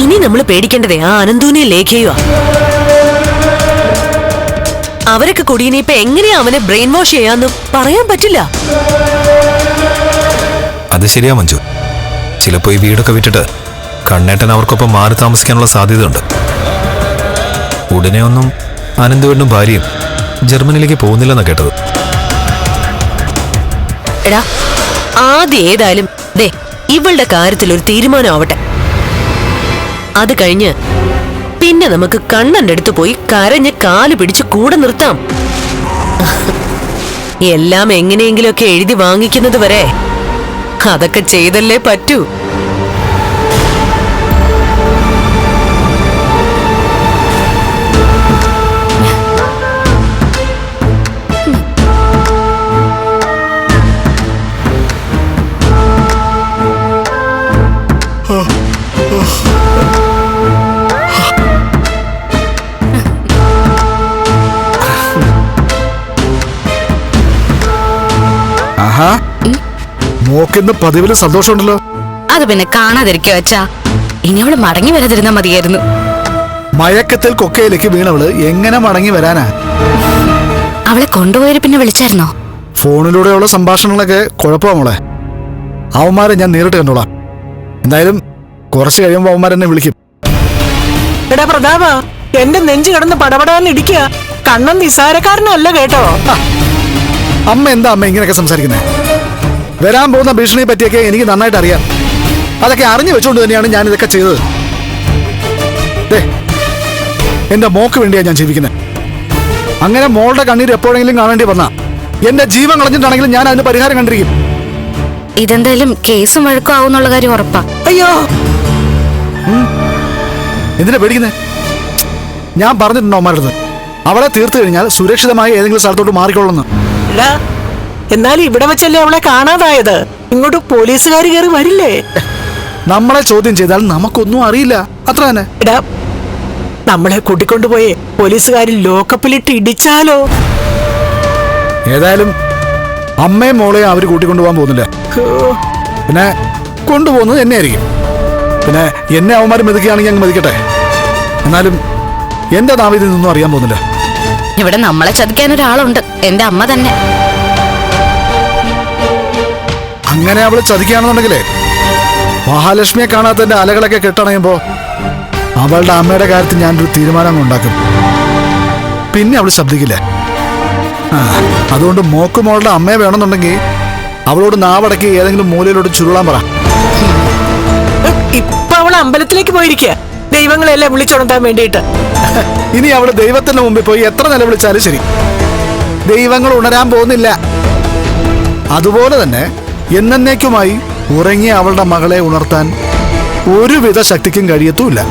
ഇനി നമ്മൾ പേടിക്കേണ്ടതേ ആ അനന്തൂനെ ലേഖയുവാ. അവരൊക്കെ കൊടിയനെ ഇപ്പൊ എങ്ങനെയാ അവനെ ബ്രെയിൻ വാഷ് ചെയ്യാന്ന് പറയാൻ പറ്റില്ല. അത് ശരിയാ മഞ്ജു. ചിലപ്പോ ഈ വീടൊക്കെ വിറ്റിട്ട് കണ്ണേട്ടൻ അവർക്കൊപ്പം മാറി താമസിക്കാനുള്ള സാധ്യതയുണ്ട്. ഉടനെ ഒന്നും അനന്തുവേണ്ടും ഭാര്യയും ജർമ്മനിയിലേക്ക് പോകുന്നില്ലെന്നാ കേട്ടത്. എടാ, ആദ്യം ഏതായാലും ദേ ഇവളുടെ കാര്യത്തിൽ ഒരു തീരുമാനം ആവട്ടെ. അത് കഴിഞ്ഞ് പിന്നെ നമുക്ക് കണ്ണന്റെ അടുത്ത് പോയി കരഞ്ഞ് കാല് പിടിച്ച് കൂടെ നിർത്താം. എല്ലാം എങ്ങനെയെങ്കിലുമൊക്കെ എഴുതി വാങ്ങിക്കുന്നത് വരെ അതൊക്കെ ചെയ്തല്ലേ പറ്റൂ. മോക്കിന്ന് പതിവില് സന്തോഷമുണ്ടല്ലോ. അത് പിന്നെ കാണാതിരിക്കുക വെച്ചാ ഇനി അവള് മടങ്ങി വരാതിരുന്നാ മതിയായിരുന്നു. മയക്കത്തിൽ കൊക്കയിലേക്ക് വീണവള് എങ്ങനെ മടങ്ങി വരാനാ? അവളെ കൊണ്ടുപോയി പിന്നെ വിളിച്ചായിരുന്നോ? ഫോണിലൂടെയുള്ള സംഭാഷണങ്ങളൊക്കെ കുഴപ്പമാ മോളെ. അവന്മാരെ ഞാൻ നേരിട്ട് കണ്ടോളാം. എന്തായാലും കുറച്ച് കഴിയുമ്പോ അവന്മാരെന്നെ വിളിക്കും. എടാ പ്രതാപ, എന്റെ നെഞ്ചു കിടന്ന് പടപടാന്ന് ഇടിക്കുക. കണ്ണൻ നിസാരക്കാരനല്ല കേട്ടോ. അമ്മ എന്താ അമ്മ ഇങ്ങനെയൊക്കെ സംസാരിക്കുന്നേ? വരാൻ പോകുന്ന ഭീഷണിയെ പറ്റിയൊക്കെ എനിക്ക് നന്നായിട്ട് അറിയാം. അതൊക്കെ അറിഞ്ഞു വെച്ചുകൊണ്ട് തന്നെയാണ് ഞാൻ ഇതൊക്കെ ചെയ്തത്. എന്റെ മോക്ക് വേണ്ടിയാണ് ഞാൻ ജീവിക്കുന്നത്. അങ്ങനെ മോളുടെ കണ്ണീര് എപ്പോഴെങ്കിലും കാണേണ്ടി വന്നാ എന്റെ ജീവൻ കളഞ്ഞിട്ടാണെങ്കിലും ഞാൻ അതിന് പരിഹാരം കണ്ടിരിക്കും. ഇതെന്തായാലും കേസും വഴക്കും ആവുന്നുള്ള കാര്യം ഉറപ്പാ. അയ്യോ, എന്തിനാ പേടിക്കുന്നേ? ഞാൻ പറഞ്ഞിട്ടുണ്ടോ അമ്മയുടെ അവളെ തീർത്തു കഴിഞ്ഞാൽ സുരക്ഷിതമായി ഏതെങ്കിലും സ്ഥലത്തോട്ട് മാറിക്കൊള്ളുന്നു. എന്നാലും ഇവിടെ വെച്ചല്ലേ അവളെ കാണാതായത്. ഇങ്ങോട്ട് പോലീസുകാർ കയറി വരില്ലേ? നമ്മളെ ചോദ്യം ചെയ്താൽ നമുക്കൊന്നും അറിയില്ല, അത്ര തന്നെ. എടാ, നമ്മളെ കൂട്ടിക്കൊണ്ടുപോയേ പോലീസുകാരിൽ ലോക്കപ്പിലിട്ട് ഇടിച്ചാലോ? ഏതായാലും അമ്മയും മോളെയും അവര് കൂട്ടിക്കൊണ്ടുപോകാൻ പോകുന്നില്ല. പിന്നെ കൊണ്ടുപോകുന്നത് എന്നെ ആയിരിക്കും. പിന്നെ എന്നെ അവന്മാർ മെതിക്കുകയാണെങ്കിൽ അങ്ങ് മെതിക്കട്ടെ. എന്നാലും എന്റെ നാവിൽ നിന്നൊന്നും അറിയാൻ പോകുന്നില്ല. ഇവിടെ നമ്മളെ ചതിക്കാൻ ഒരാളുണ്ട്, എന്റെ അമ്മ തന്നെ. അങ്ങനെ അവള് ചതിക്കുകയാണെന്നുണ്ടെങ്കിലേ മഹാലക്ഷ്മിയെ കാണാത്തതിന്റെ അലകളൊക്കെ കെട്ടണയുമ്പോ അവളുടെ അമ്മയുടെ കാര്യത്തിൽ ഞാനൊരു തീരുമാനം ഉണ്ടാക്കും. പിന്നെ അവള് ശബ്ദിക്കില്ല. അതുകൊണ്ട് മോക്ക് മോളുടെ അമ്മയെ വേണമെന്നുണ്ടെങ്കിൽ അവളോട് നാവടക്കി ഏതെങ്കിലും മൂലയിലോട്ട് ചുരുളാൻ പറ. ഇപ്പൊ അവള് അമ്പലത്തിലേക്ക് പോയിരിക്കുക, ദൈവങ്ങളെല്ലാം വിളിച്ചുണർത്താൻ വേണ്ടിയിട്ട്. ഇനി അവള് ദൈവത്തിന്റെ മുമ്പിൽ പോയി എത്ര നിലവിളിച്ചാലും ശരി, ദൈവങ്ങൾ ഉണരാൻ പോകുന്നില്ല. അതുപോലെ തന്നെ എന്നേക്കുമായി ഉറങ്ങിയ അവളുടെ മകളെ ഉണർത്താൻ ഒരുവിധ ശക്തിക്കും കഴിയത്തുമില്ല.